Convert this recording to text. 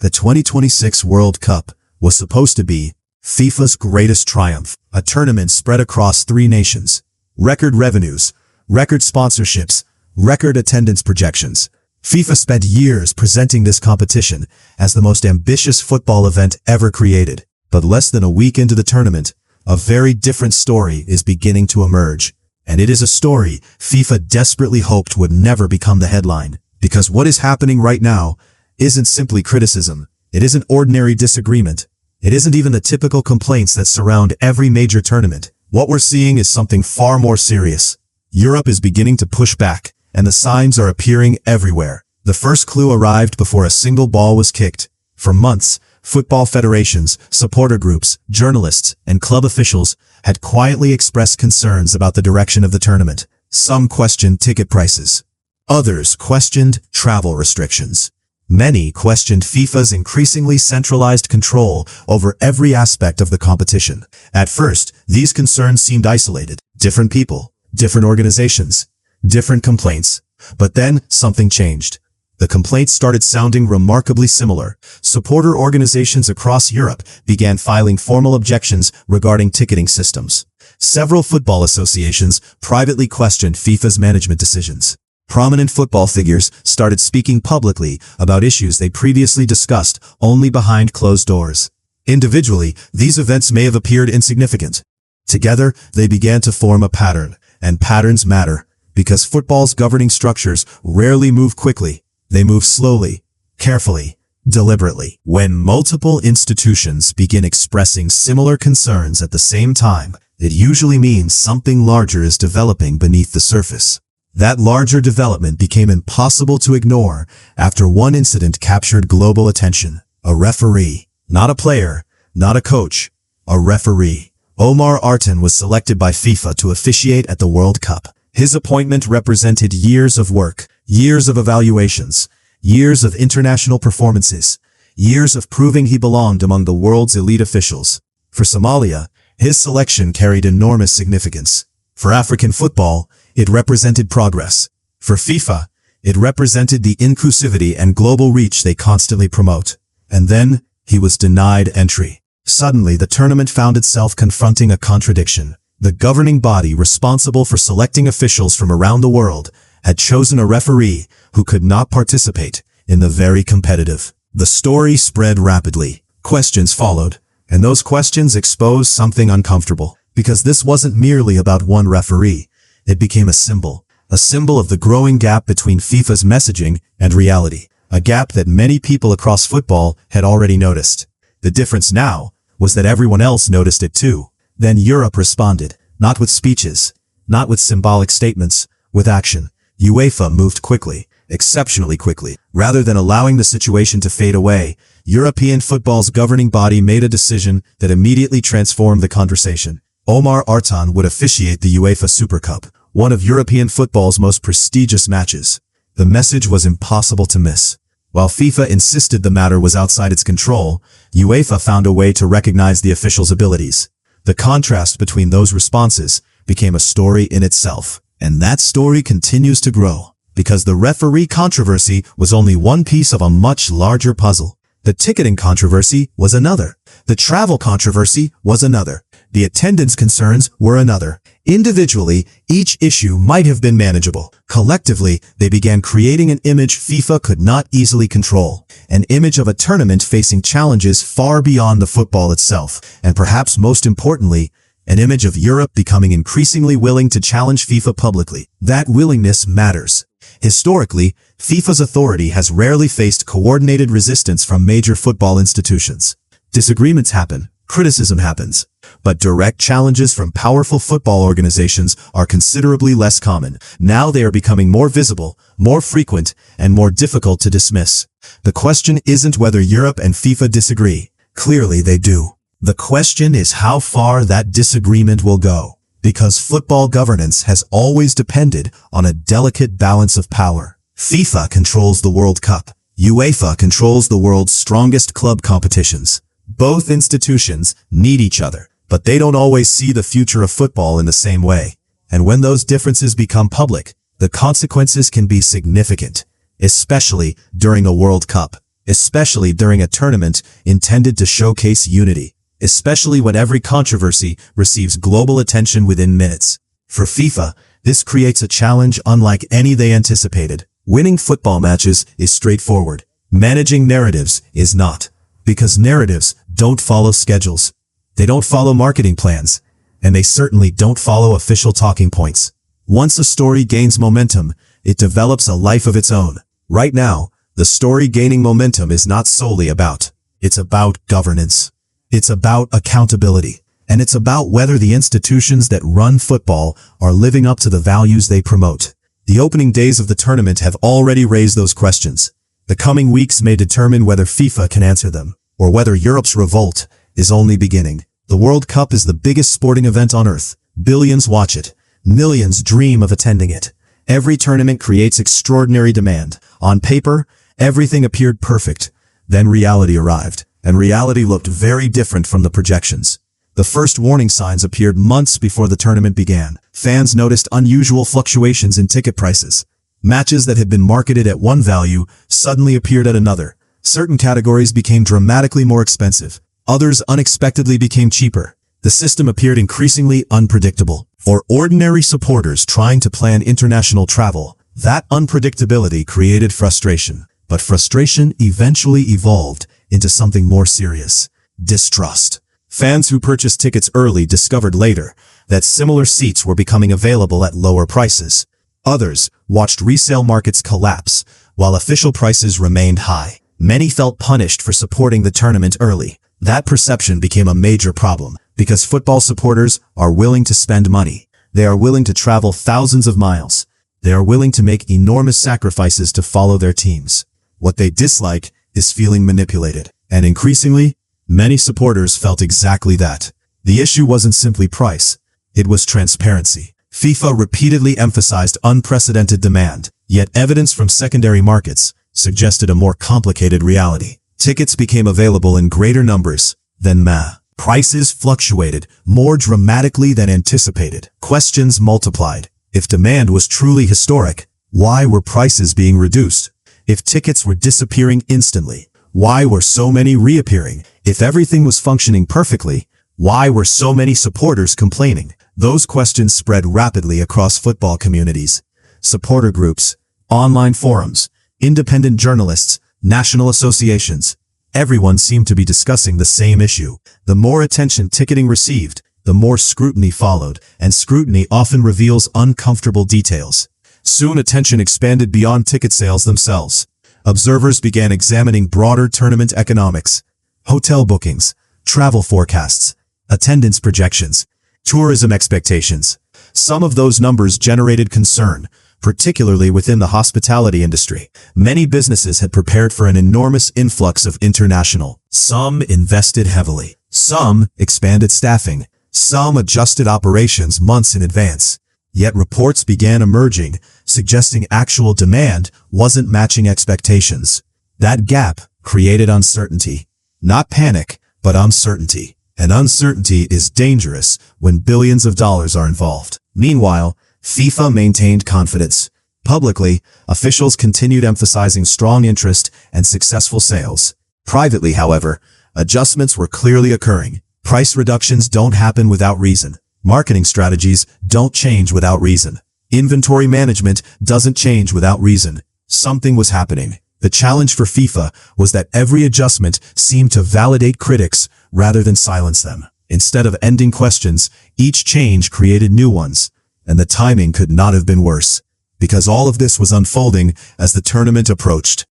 The 2026 World Cup was supposed to be FIFA's greatest triumph, a tournament spread across 3 nations. Record revenues, record sponsorships, record attendance projections. FIFA spent years presenting this competition as the most ambitious football event ever created. But less than a week into the tournament, a very different story is beginning to emerge. And it is a story FIFA desperately hoped would never become the headline. Because what is happening right now isn't simply criticism. It isn't ordinary disagreement. It isn't even the typical complaints that surround every major tournament. What we're seeing is something far more serious. Europe is beginning to push back, and the signs are appearing everywhere. The first clue arrived before a single ball was kicked. For months, football federations, supporter groups, journalists, and club officials had quietly expressed concerns about the direction of the tournament. Some questioned ticket prices. Others questioned travel restrictions. Many questioned FIFA's increasingly centralized control over every aspect of the competition. At first, these concerns seemed isolated. Different people, different organizations, different complaints. But then something changed. The complaints started sounding remarkably similar. Supporter organizations across Europe began filing formal objections regarding ticketing systems. Several football associations privately questioned FIFA's management decisions. Prominent football figures started speaking publicly about issues they previously discussed only behind closed doors. Individually, these events may have appeared insignificant. Together, they began to form a pattern, and patterns matter, because football's governing structures rarely move quickly. They move slowly, carefully, deliberately. When multiple institutions begin expressing similar concerns at the same time, it usually means something larger is developing beneath the surface. That larger development became impossible to ignore after one incident captured global attention. A referee, not a player, not a coach, a referee. Omar Artan was selected by FIFA to officiate at the World Cup. His appointment represented years of work, years of evaluations, years of international performances, years of proving he belonged among the world's elite officials. For Somalia, his selection carried enormous significance. For African football, it represented progress. For FIFA, it represented the inclusivity and global reach they constantly promote. And then, he was denied entry. Suddenly, the tournament found itself confronting a contradiction. The governing body responsible for selecting officials from around the world had chosen a referee who could not participate in the very competitive. The story spread rapidly. Questions followed, and those questions exposed something uncomfortable. Because this wasn't merely about one referee. It became a symbol of the growing gap between FIFA's messaging and reality, a gap that many people across football had already noticed. The difference now was that everyone else noticed it too. Then Europe responded, not with speeches, not with symbolic statements, with action. UEFA moved quickly, exceptionally quickly. Rather than allowing the situation to fade away, European football's governing body made a decision that immediately transformed the conversation. Omar Artan would officiate the UEFA Super Cup, one of European football's most prestigious matches. The message was impossible to miss. While FIFA insisted the matter was outside its control, UEFA found a way to recognize the official's abilities. The contrast between those responses became a story in itself. And that story continues to grow, because the referee controversy was only one piece of a much larger puzzle. The ticketing controversy was another. The travel controversy was another. The attendance concerns were another. Individually, each issue might have been manageable. Collectively, they began creating an image FIFA could not easily control. An image of a tournament facing challenges far beyond the football itself. And perhaps most importantly, an image of Europe becoming increasingly willing to challenge FIFA publicly. That willingness matters. Historically, FIFA's authority has rarely faced coordinated resistance from major football institutions. Disagreements happen, criticism happens, but direct challenges from powerful football organizations are considerably less common. Now they are becoming more visible, more frequent, and more difficult to dismiss. The question isn't whether Europe and FIFA disagree. Clearly they do. The question is how far that disagreement will go. Because football governance has always depended on a delicate balance of power. FIFA controls the World Cup. UEFA controls the world's strongest club competitions. Both institutions need each other, but they don't always see the future of football in the same way. And when those differences become public, the consequences can be significant, especially during a World Cup. especially during a tournament intended to showcase unity, especially when every controversy receives global attention within minutes. For FIFA, this creates a challenge unlike any they anticipated. Winning football matches is straightforward. Managing narratives is not, because narratives don't follow schedules. They don't follow marketing plans, and they certainly don't follow official talking points. Once a story gains momentum, it develops a life of its own. Right now, the story gaining momentum is not solely about. It's about governance. It's about accountability. And it's about whether the institutions that run football are living up to the values they promote. The opening days of the tournament have already raised those questions. The coming weeks may determine whether FIFA can answer them, or whether Europe's revolt is only beginning. The World Cup is the biggest sporting event on earth. Billions watch it. Millions dream of attending it. Every tournament creates extraordinary demand. On paper, everything appeared perfect. Then reality arrived, and reality looked very different from the projections. The first warning signs appeared months before the tournament began. Fans noticed unusual fluctuations in ticket prices. Matches that had been marketed at one value suddenly appeared at another. Certain categories became dramatically more expensive. Others unexpectedly became cheaper. The system appeared increasingly unpredictable. For ordinary supporters trying to plan international travel, that unpredictability created frustration. But frustration eventually evolved into something more serious: distrust. Fans who purchased tickets early discovered later that similar seats were becoming available at lower prices. Others watched resale markets collapse while official prices remained high. Many felt punished for supporting the tournament early. That perception became a major problem because football supporters are willing to spend money. They are willing to travel thousands of miles. They are willing to make enormous sacrifices to follow their teams. What they dislike is feeling manipulated. And increasingly, many supporters felt exactly that. The issue wasn't simply price. It was transparency. FIFA repeatedly emphasized unprecedented demand, yet evidence from secondary markets suggested a more complicated reality. Tickets became available in greater numbers than prices fluctuated more dramatically than anticipated. Questions multiplied. If demand was truly historic, why were prices being reduced? If tickets were disappearing instantly, why were so many reappearing? If everything was functioning perfectly, why were so many supporters complaining? Those questions spread rapidly across football communities. Supporter groups, online forums, independent journalists, national associations. Everyone seemed to be discussing the same issue. The more attention ticketing received, the more scrutiny followed, and scrutiny often reveals uncomfortable details. Soon attention expanded beyond ticket sales themselves. Observers began examining broader tournament economics, hotel bookings, travel forecasts, attendance projections, tourism expectations. Some of those numbers generated concern, particularly within the hospitality industry. Many businesses had prepared for an enormous influx of international. Some invested heavily. Some expanded staffing. Some adjusted operations months in advance. Yet reports began emerging, suggesting actual demand wasn't matching expectations. That gap created uncertainty. Not panic, but uncertainty. And uncertainty is dangerous when billions of dollars are involved. Meanwhile, FIFA maintained confidence. Publicly, officials continued emphasizing strong interest and successful sales. Privately, however, adjustments were clearly occurring. Price reductions don't happen without reason. Marketing strategies don't change without reason. Inventory management doesn't change without reason. Something was happening. The challenge for FIFA was that every adjustment seemed to validate critics rather than silence them. Instead of ending questions, each change created new ones. And the timing could not have been worse, because all of this was unfolding as the tournament approached.